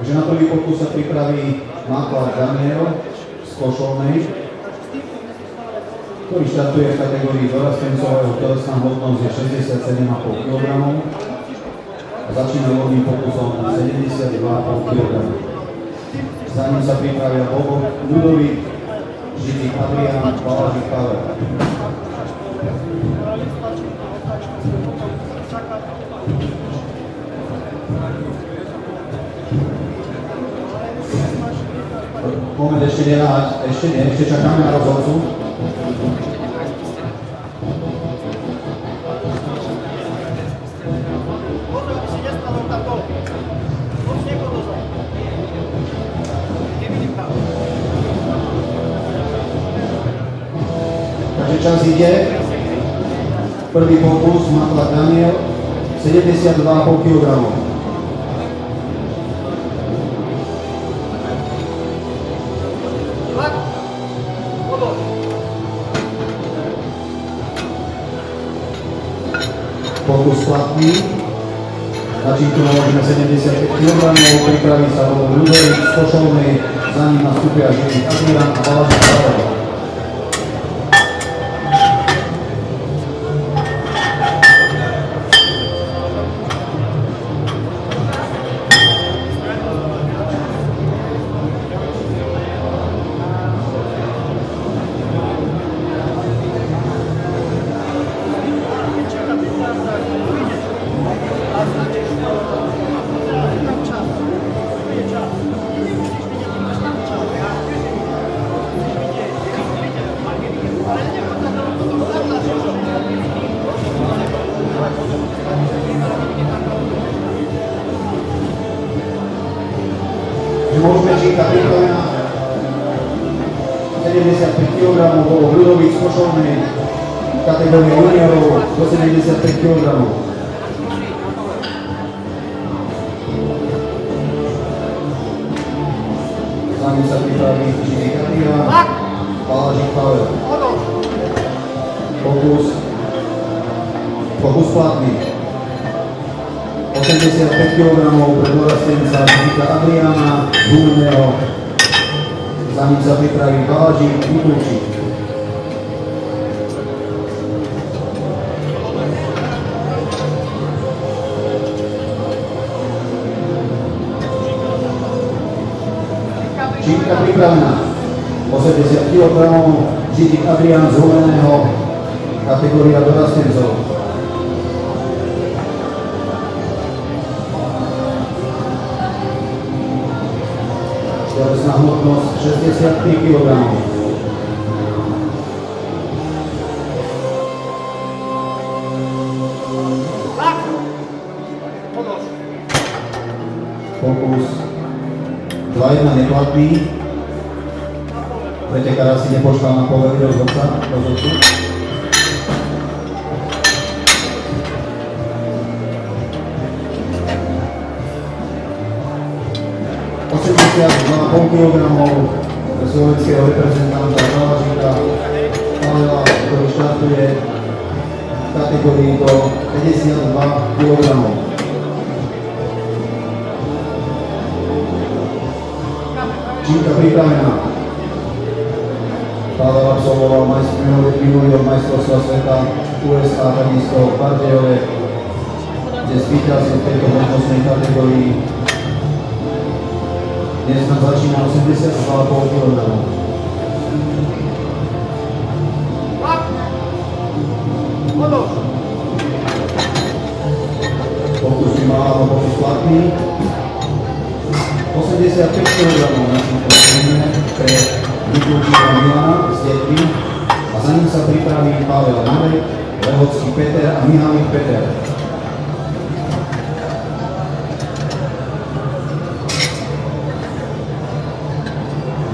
Takže na prvý pokus sa pripraví Máklad Daniel z Košovnej, ktorý štartuje v kategórii dorastencového. Telesná hmotnosť je 67,5 kg a začína vodným pokusom 72,5 kg. Za ním sa pripravia Bobok Ľudovít, Židík Adrián, Balažík Pavel. Moment, ešte nedáť, ešte čakáme na rozhodcu. Takže čas ide. Prvý pokus, Máklad Daniel, 72,5 kg. Pokus platný. Začínku naložíme 75 kg, pripraví sa Ľudovít z Košovnej, za ním nastúpia Židík Adrián a Balažík Pavel. Môžeme číkať pripravená 75 kg, bolo Ľudovít z Košovnej, kategórie juniorov do 75 kg. Za ním sa pripraví Židík Adrián, Balažík Pavel. Pokus platný. 85 kg pre dorastenca Židíka Adriána z Húrneho. Za ním sa pripraví Balažík Mikulčík. Čínka pripravená. 80 kg Židík Adrián z Húrneho, kategória dorastencov. Telesná hmotnosť 63 kg. Pokus 2-1 neplatný. Pretekár asi nepočkal na povery rozhodcu. 82,5 kg pre slovenského reprezentanta Balažíka Pavela, ktorý štartuje v kategórii do 52 kg. Čínka pripravená. Pavel absolvoval minulý rok majstrovstva sveta USA, takisto v Bardejove, kde zvíťazil v tejto hmotnostnej kategórii. Dnes nám začína 82,5 kg. Pokus by mal, alebo pokus platný. 85 kg našim posuníme pre Mikulčíka Milana z Detví a za ním sa pripraví Pavel Marek, Lehocký Peter a Mihalík Peter.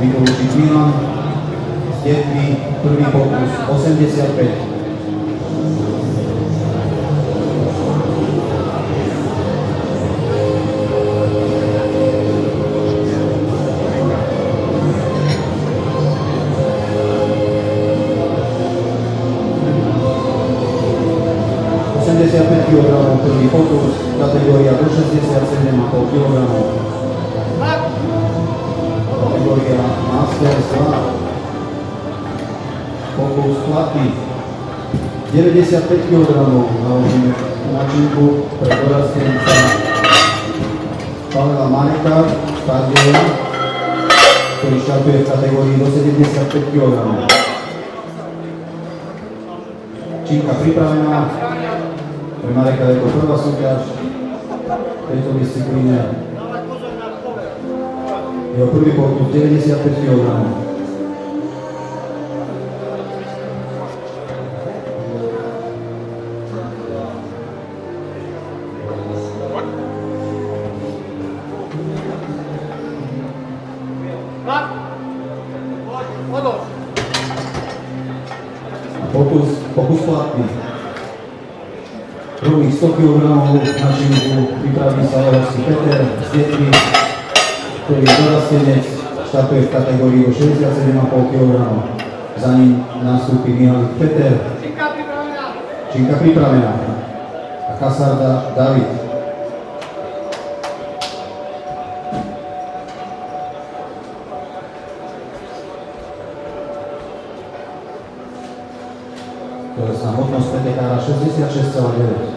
Mikulčík Milan z Detví, prvý pokus 85. Prvý pokus, kategória do 67,5 kg. Kategória Masters 2. Pokus platný. 95 kg naložíme na činku pre dorastenca Pavela Mareka z Tardiela, ktorý štartuje v kategórii do 75 kg. Činka pripravená. Pre Mareka je to prvá súťaž v tejto disciplíne. Jeho prvý pokus 95 kg. Pokus platný. Prvých 100 kg na činku pripraví sa Lehovský Peter z Detry, ktorý je dorastenec, štartuje v kategórii do 67,5 kg. Za ním nastúpi Mihalik Peter. Činka pripravená. A Kasarda David. Telesná hmotnosť pretekára 66,9.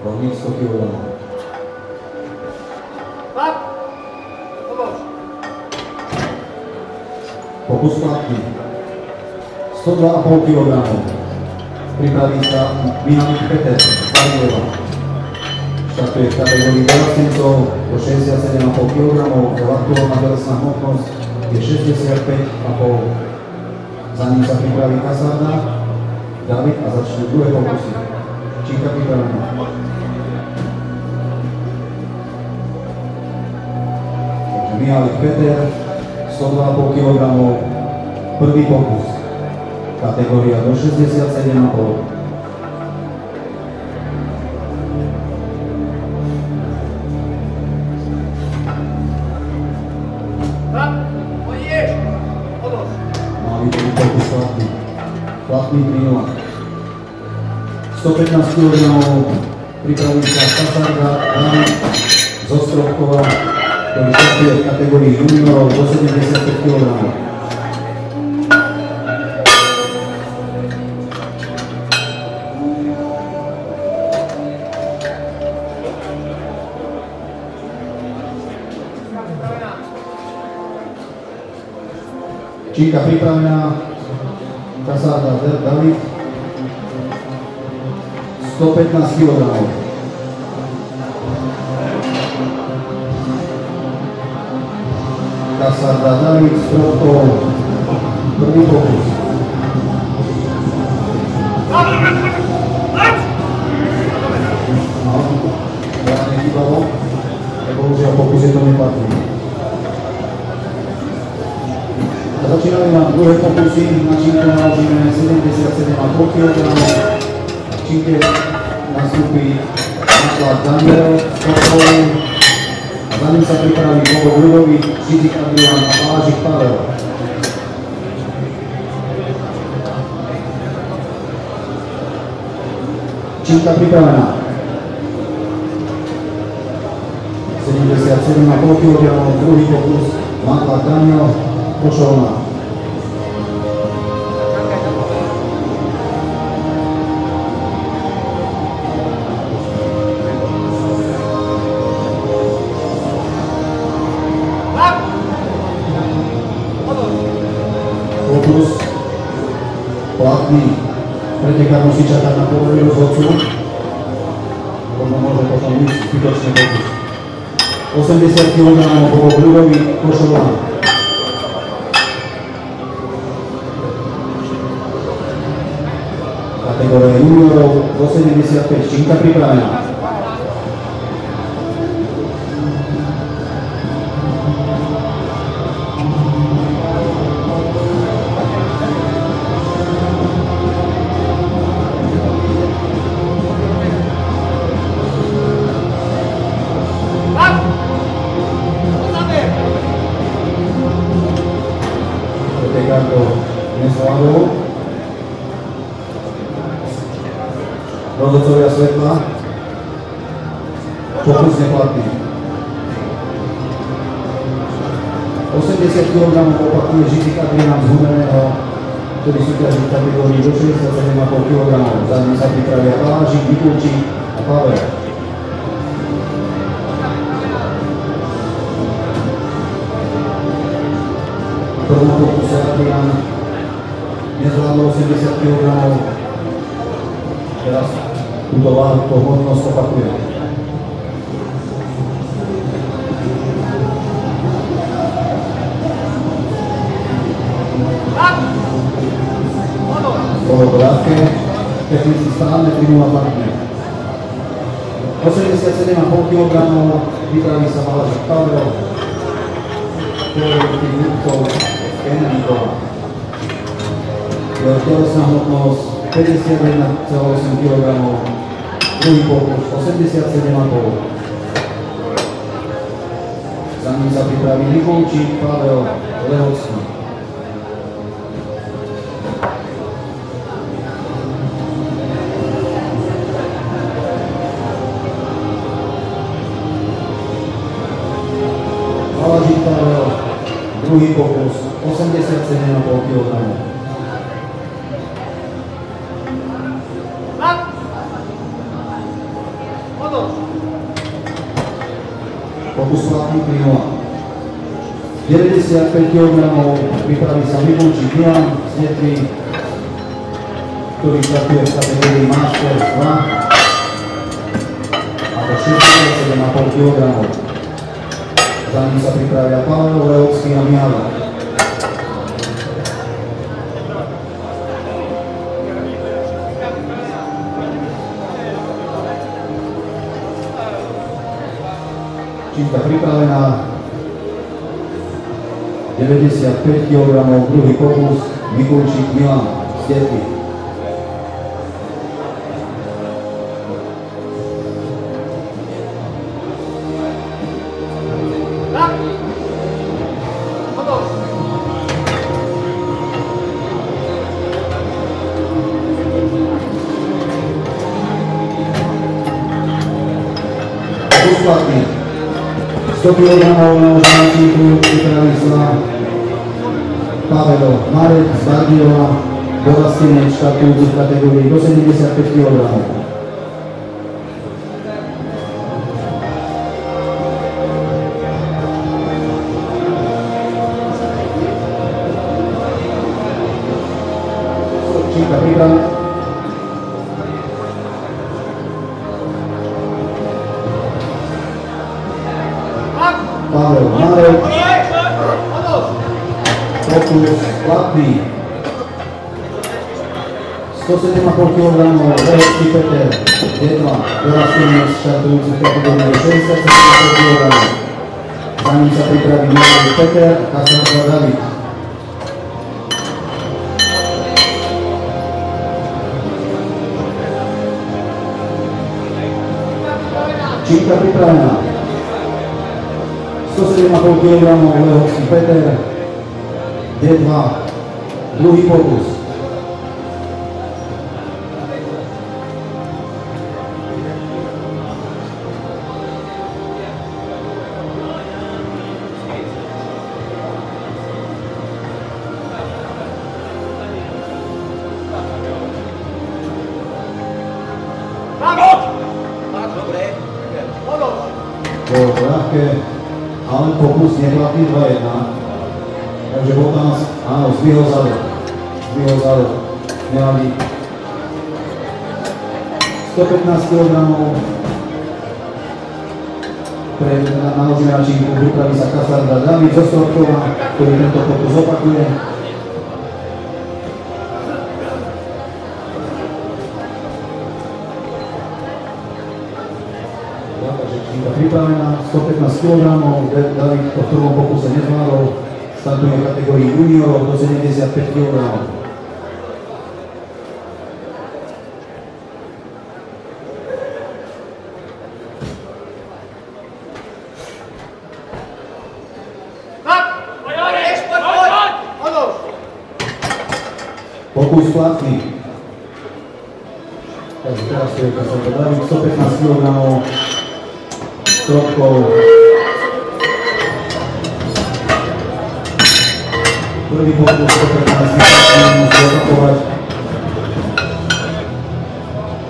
Rovných 100 kg. Pokus platný. 102,5 kg. Pripraví sa Mihalik Peter z Tardiela. Štartuje v kategórii dorastencov do 67,5 kg, jeho aktuálna telesná hmotnosť je 65,5. Za ním sa pripraví Kasarda David a začne druhé pokusy. Činka pripravená. Takže Mihalik Peter, 102,5 kg, prvý pokus. Kategória do 67,5. Platný 3-0. 115 kg pripraví sa Kasarda David z Ostrovkova, ktorý štartuje v kategórii juniorov do 75 kg. Činka pripravená. Kasarda David, 115 kg. Kasarda David s trojkou, prvý pokus. Veľa nechýbalo, bohužiaľ pokusy to nepatrí. Začínajú nám druhé pokusy, na činke naložíme 77,5 kg. V činke nastúpi náklad Daniel s Kokovou. Za ním sa pripraví Bobo Ľudovík, Židik Adrián a Palážik Pavel. Činka pripravená. 77,5 kg, druhý pokus, náklad Daniel, Košovná. Pokus platný. Pretekár musí čakať na povolenie rozhodcu. Možno môže potom ísť zbytočný pokus. 80 kg bolo Ľudový Košová. Kategória juniorov do 75, Činka pripravená. Pretekár to nezvládol. Rozhodcovia svetla. Pokus neplatný. 80 kg opakuje Žižik Adrián z Humeného, ktorý súťaží v kategórii do 67,5 kg. Za ním sa pripravia Balážik, Mikulčík a Pavel. V prvom pokuse Adrián nezvládol 80 kg. Teraz túto váhu, tú hmotnosť opakuje. Bolo to ľahké, technicky správne, 3-0 platné. 87,5 kg, vypraví sa Balážik Pavel, ktorý tých ľudcov Kenedíkova. Jeho telesná hmotnosť 51,8 kg, druhý pokus 87,5. Za ním sa pripraví Mikulčík, Pavel, Lehocký. Balážik Pavel, druhý pokus 87,5 kg. Pokus platný 3-0. 95 kg, pripraví sa Mikulčík Milan z Netry, ktorý štartuje v kategórii Masters 2 a to 67,5 kg. Za ním sa pripravia Pavel, Lehocký a Mihala. Čítka pripravená, 95 kg, druhý pokus, Mikulčík Milan z Netry. Platný. 100 kg na žáčíku pripraví sa Pavel Marek z Bardiova, Borastenec štartujúci v kategórii do 75 kg. Číka pripravená. Pavel Marek, pokus platný, 107,5 kg, Lehocký Peter, Detva, Borastenec štartujúci v kategórii 67,5 kg. Za ním sa pripraví Milan Peter a Kasarka David. Čítka pripravená. 107,5 kg, Lehocký Peter, D2, druhý pokus. Bolo to ľahké, ale pokus neplatný 2-1. Takže bol tam, áno, zdvihol zadok, nevadí. 115 kg pre náložené račínku pripraví sa Kasarda David zo Stropkova, ktorý tento pokus opakuje. Pripravená, 115 kg, David po prvom pokuse nezvládol, startuje v kategórii juniorov do 75 kg. Pokus platný. Takže teraz tu je Kasper David, 115 kg stropkov. Prvý pokus 115 kg musí opakovať.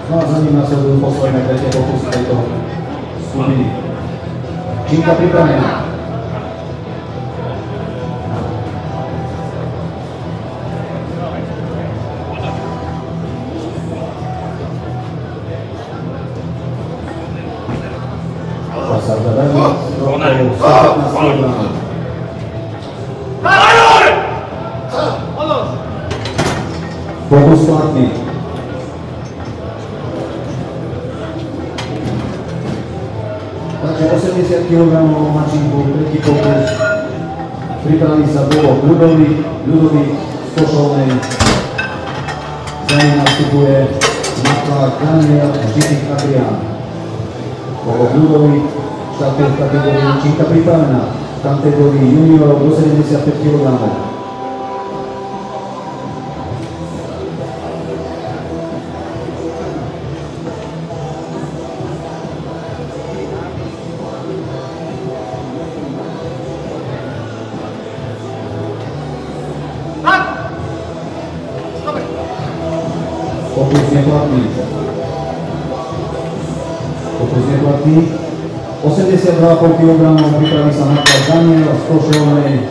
No a za ním nasledujú posledné tretie pokusy tejto skupiny. Činka pripravená. Kasper David, stropkov 115 kg. Pokus platný. Takže 80 kg mačinku, tretí pokus. Pripraví sa Bobo Ľudovít z Košovnej. Za ním nastupuje Matlák Daniel a Žitik Adrián. Bobo Ľudovít štartuje v kategórii činka pripravená. V kategórii juniorov do 75 kg. Pokus neplatný. Pokus neplatný. 82,5 kg pripraví sa Matlák Daniel z Košovnej.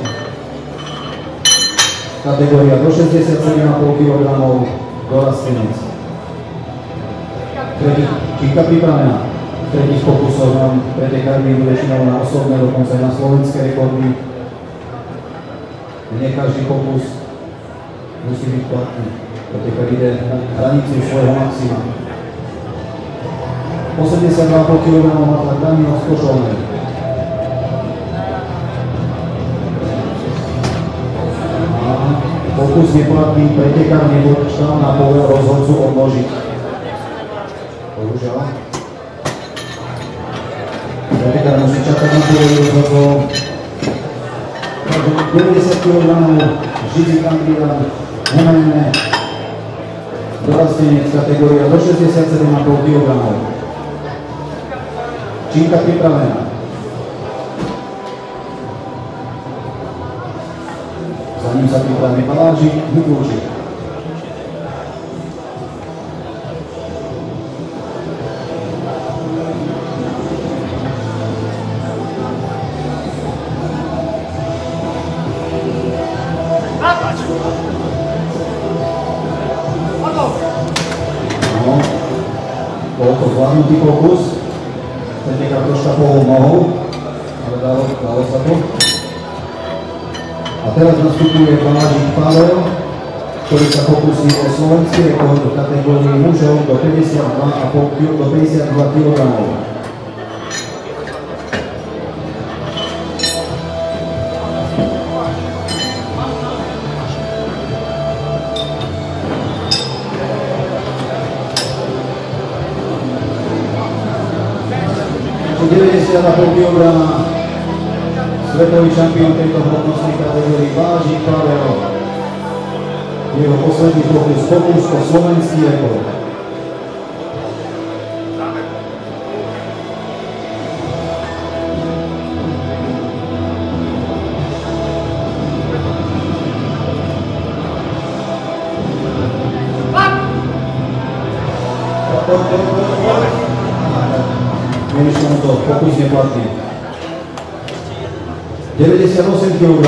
Kategória do 67,5 kg dorastenec. Činka pripravená. Tretích pokusov nám pretekármi väčšinou na osobné, dokonca aj na slovenské rekordy. Nie každý pokus musí byť platný. Pretekár ide na hranici svojho maxima. 82,5 kg Matlák Daniel z Košovnej. Pokus neplatný, pretekár nedočkal na povel rozhodcu odložiť. Bohužiaľ. Pretekár musí čakať na povel rozhodcov. 90 kg Žitik Adrián, nemenné. Dorastenec kategória do 67,5 kg. Činka pripravená. Za ním sa pripraví Palážik, Mikulčík. Bol to zvládnutý pokus. Pretekár troška pohol nohou, ale dalo sa to. A teraz nastupuje Palážik Pavel, ktorý sa pokusí o slovenský rekord v kategórii mužov do 52 kg. Po 90,5 kg svetový šampión tejto hmotnostnej kategórii Palážik Pavel. Jeho posledný pokus o slovenský rekord. Vyšlo mu to, pokus neplatný. 98 kg,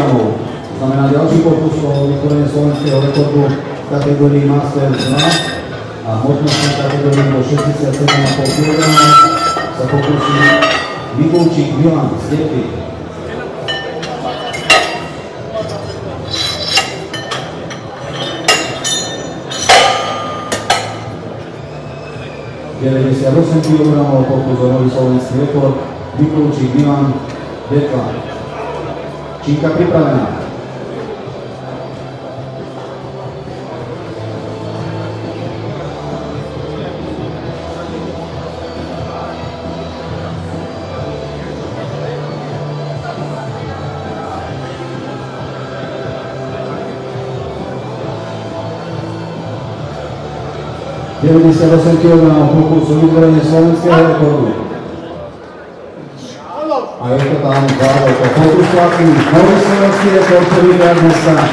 znamená ďalší pokus o vytvorenie slovenského rekordu v kategórii Master 2 a hmotnostnej kategórii do 67,5 kg sa pokusí Mikulčík Milan z Depy. ...98 kg pokus o nový slovenský rekord, Mikulčík Milan, Detva. Činka pripravená. 98 kg pokus o vytvorenie slovenského rekordu. A je to tam to pokus platný. Nový slovenský rekord prvýkrát dneska.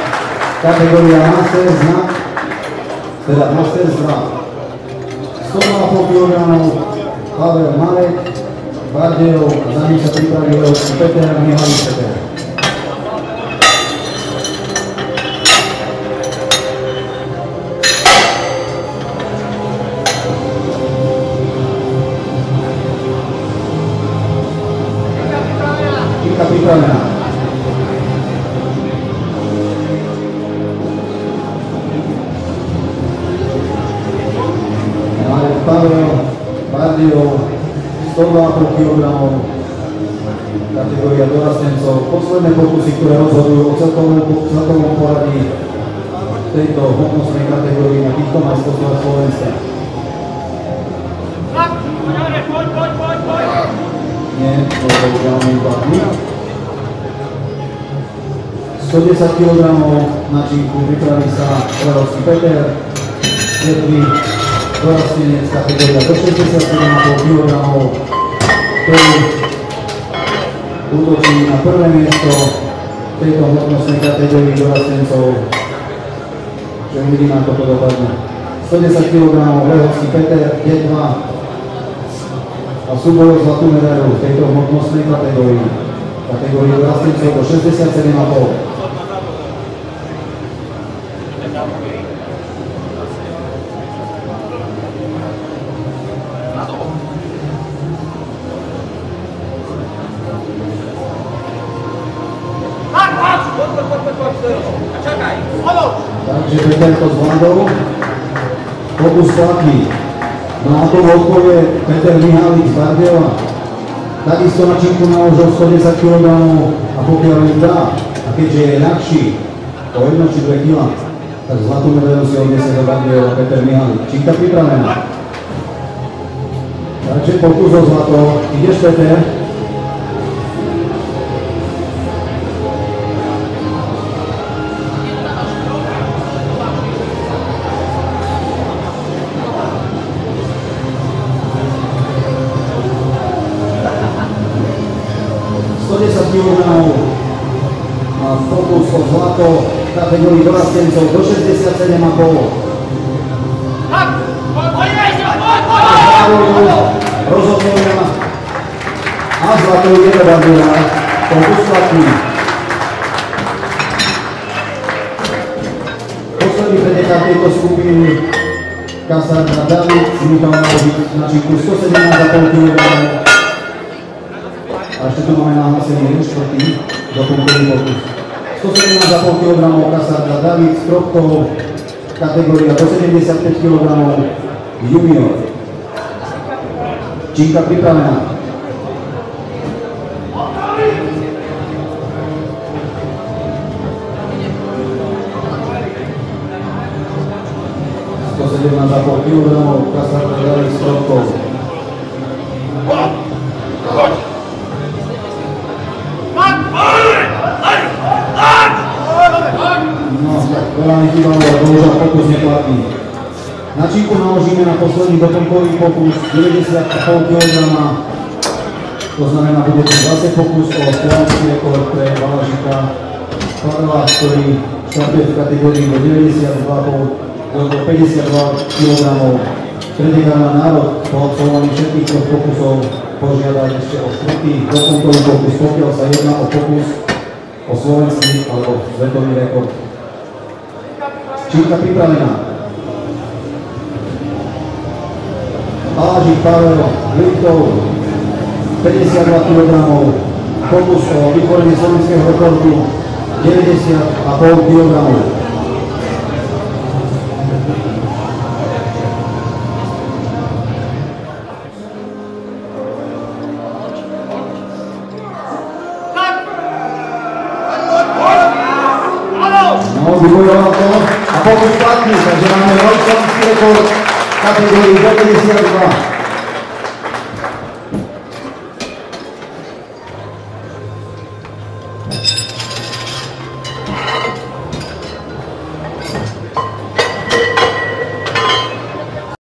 Kategória Masters znak, teda Masters 2. 102,5 kg Pavel Marek, Bardejov, za ním sa pripraví Peter Mihalik Peter. Pripravená. Marek Pavel, Bardejov, 102,5 kg, kategória dorastencov. Posledné pokusy, ktoré rozhodujú o celkovom poradí tejto hmotnostnej kategórii na týchto majstrovstvách Slovenska. Nie, to je bohužiaľ platný. 110 kg na činku pripraví sa Lerovský Peter, 7. dorastenec kategória do 67,5 kg, ktorý útočí na prvé miesto tejto hmotnostnej kategórii dorastencov. Čo uvidíme, ako to dopadne. 110 kg Lerovský Peter, D2 a súboj o zlatú medailu v tejto hmotnostnej kategórii. Kategórii dorastencov do 67,5. Takže Peter to zvládol. Pokus platný. No a to odpovie Peter Mihalik z Bardejova. Takisto na činku naložil 110 kg a pokiaľ im dá, a keďže je ľahší o 1 či 2 kg, tak zlatú medailu si odniesie do Bardejova Peter Mihalik. Činka pripravená. Takže pokus o zlato. Ideš, Peter? A pokus o zlato v kategórii dorastencov do 67,5. Rozhodnutia a zlato ide do Bardejova. Pokus platný. Posledný predekár tejto skupiny Kasárka David si nechal naložiť na činku 117,5 kg. A ešte tu máme nahlásený jeden štvrtý doplnkový pokus. 117,5 kg Kasárka David s kropkou, kategória do 75 kg junior. Činka pripravená. $117,5 kg Kasárka David s kropkou. Veľa mi chýbalo, bohužiaľ pokus neplatný. Na činku naložíme na posledný doplnkový pokus 90,5 kg. To znamená, bude to zase pokus o slovenský rekord pre Balažika Pavla, ktorý štartuje v kategórii do 52 kg. Predekár na národ po absolvovaní všetkých troch pokusov požiadať ešte o štvrtý doplnkový pokus, pokiaľ sa jedná o pokus o slovenský alebo svetový rekord. Činka pripravená. Balažik Pavel Lichtov, 52 kg, pokus o vytvorenie slovenského rekordu 90,5 kg. No, vybojoval to a pokus platný, takže máme nový slovenský rekord kategórii do 52.